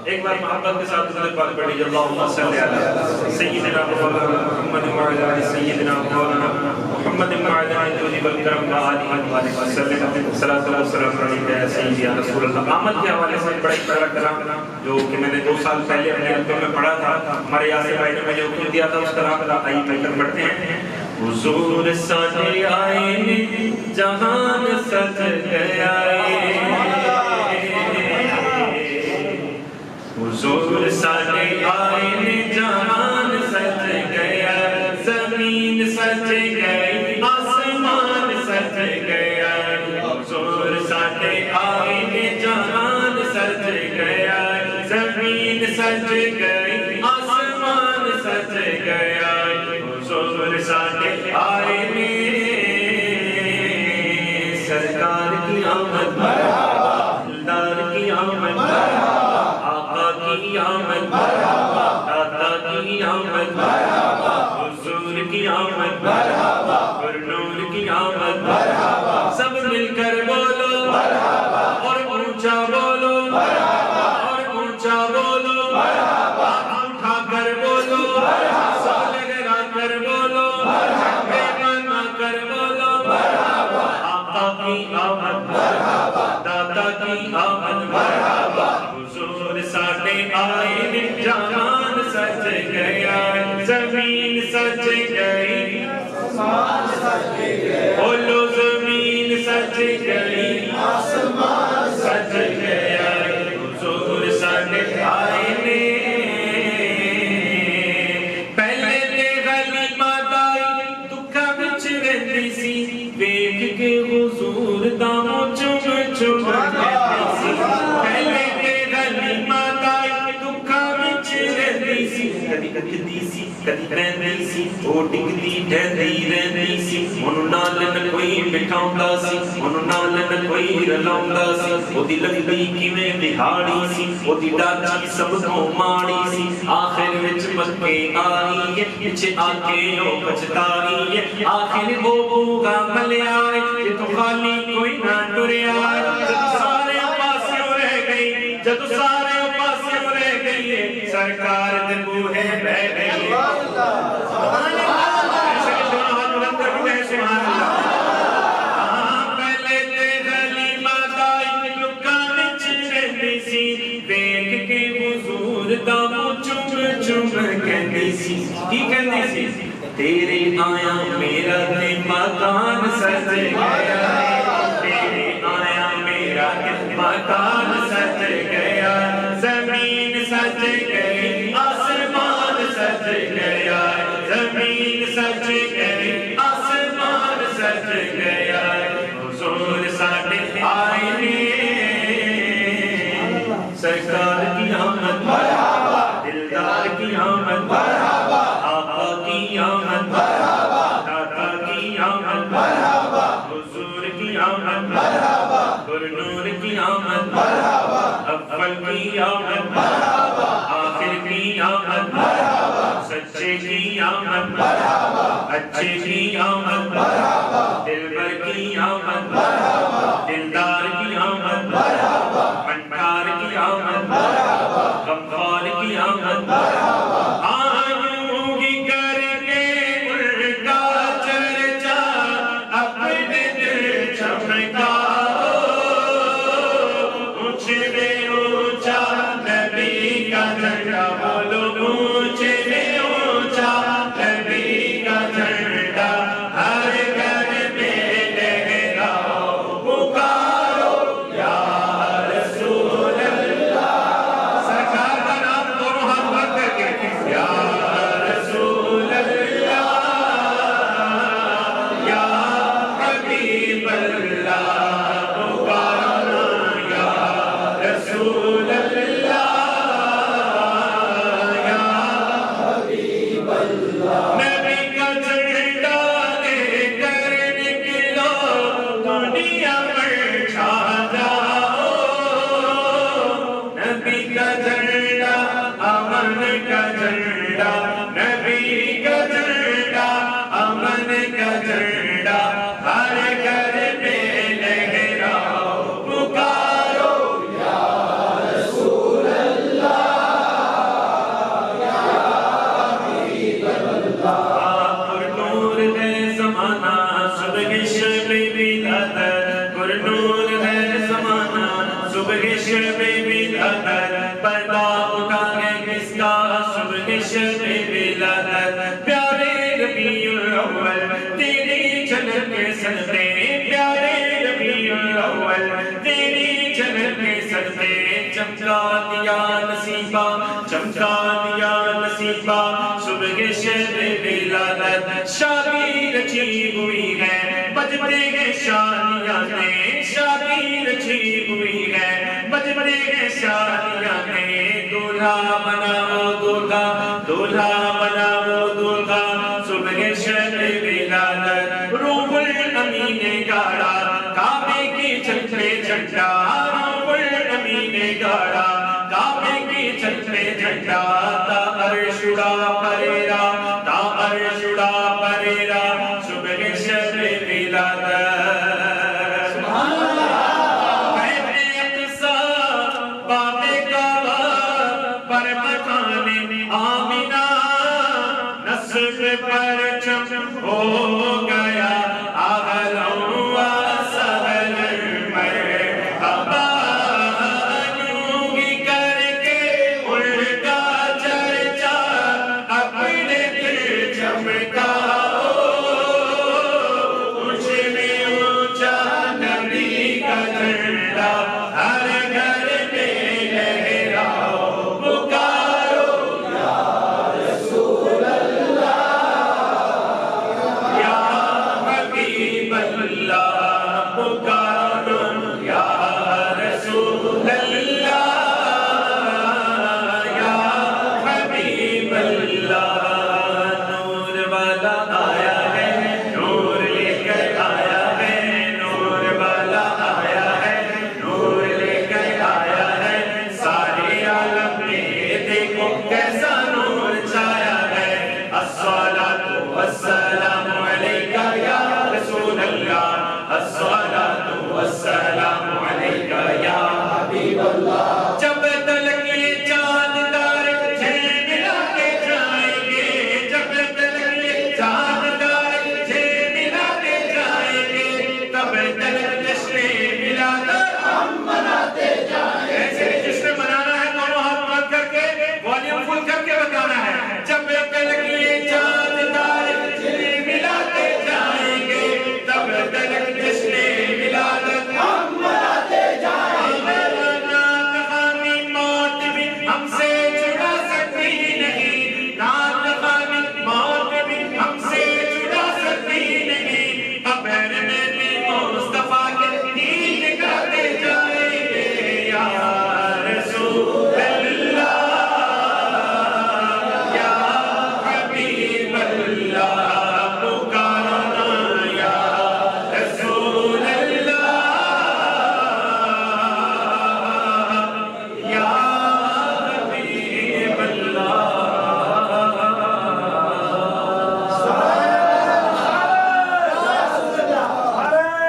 ایک بار محبت کے ساتھ درود پاک پڑھیے اللہم صلی علی سیدنا محمد وعلی آل سیدنا مولانا محمد وعلی الجود والکرم وآلہ وسلم صلاۃ اللہ وسلام علیک یا سیدی یا رسول اللہ. آمد کے حوالے سے بڑا ہی پیارا کلام جو کہ میں نے 2 سال پہلے اپنے البم میں پڑھا تھا. ہمارے یاسر بھائی نے مجھے حکم دیا تھا اس کلام کا. آئیے مل کر پڑھتے ہیں. حضور ساجے آئے جہان سج گیا حضور ساجے آئے جہان سج گیا زمین سج گئی آسمان سج گیا حضور ساجے آئے جہان سج گیا زمین سج گئی آسمان سج گیا حضور ساجے آئے سرکار کی آمد دار کی آمد کی آمد داتا کی آمد حضور کی آمد پر نور کی آمد سب مل کر بولو اور اونچا بولو اور اونچا بولو ہاتھ اٹھا کر بولو سب لگا کر بولو بے مانا کر بولو آقا کی آمد داتا کی آمد حضور ساڈے آئے جہان سج گیا زمین سج گئی آسمان سج گیا بولو زمین سج گئی آسمان سج گیا حضور ساڈے آئے پہلے تے غلیمہ دائی دکھا وچ رہندی سی ویکھ کے حضور دا منہ چوم چوم رہندی سی پہلے کدی کدی سی کدی رہندی سی او ڈگدی ڈھندی رہندی سی اونوں نال نہ کوئی بٹھاوندا سی اونوں نال نہ کوئی رلاوندا سی او دی لگدی کیویں دہاڑی سی او دی ڈاچی سب تو ماڑی سی آخر وچ مکے آئی پیچھے آ کے او پچھتائی آخر وہ بوغا ملیا کہ تو خالی کوئی نہ ٹریا جب سارے پاسوں رہ گئی جب سارے پاسوں رہ گئی سرکار دے بوہے بہ گئی سبحان اللہ سبحان اللہ پہلے تے غلیمہ دائی لکاں وچ رہندی سی ویکھ کے حضور دا منہ چوم چوم کہندی سی کی کہندی سی تیرے آیا میرا تے مکان سج گیا تیرے آیا میرا تے مکان سج گیا زمین سج گئی آسمان سج گیا زمین سج گئی آسمان سج گیا حضور ساڈے آئے سرکار کی آمد دلدار کی آمد آقا کی آمد داتا کی آمد حضور کی آمد پر نور کی آمد اول کی آمد آخر کی آمد سچے کی آمد اچھے کی آمد دلبر کی آمد دلدار کی آمد پنڈار کی آمد غمخوار کی آمد آیوں گی کر کے ان کا چرچا اپنے دل چمکا اونچے میں اونچا نبی کا جھنڈا بولو اونچے میں اونچا نبی کا جھنڈا ہر گھر میں لہراؤ پکارو یا رسول اللہ سرکار کا نام دونوں ہاتھ بند کر کے یا رسول اللہ یا حبیب اللہ پکارنا یا رسول اللہ یا حبیب اللہ نبی کا جھنڈا لے کر نکلو دنیا پر چھا جاؤ نبی کا جھنڈا امن کا جھنڈا نبی کا جھنڈا امن کا جھنڈا ہر گھر میں لہراؤ پکارو یا رسول اللہ پردہ اٹھا ہے کس کا صبح شب ولادت پیارے ربیع الاول تیری جھلک کے صدقے پیارے ربیع الاول تیری جھلک کے صدقے چمکا دیا نصیبہ چمکا دیا نصیبہ صبح شب ولادت شادی رچی ہوئی ہے بجتے ہیں شادیاں نے شادی رچی ہوئی ہے بجتے ہیں شادیاں نے دولہا بناؤ دولہا دولہا بناؤ دولہا صبح شب ولادت روح الامین نے گاڑا کعبے کی چھت پہ جھنڈا روح الامین نے گاڑا کعبے کی چھت پہ جھنڈا تا عرش اڑا پریرا تا عرش اڑا پریرا صبح شب ولادت سبحان اللہ بیت اقصی باب کعبہ پر مکان آمنہ نصب پرچم ہو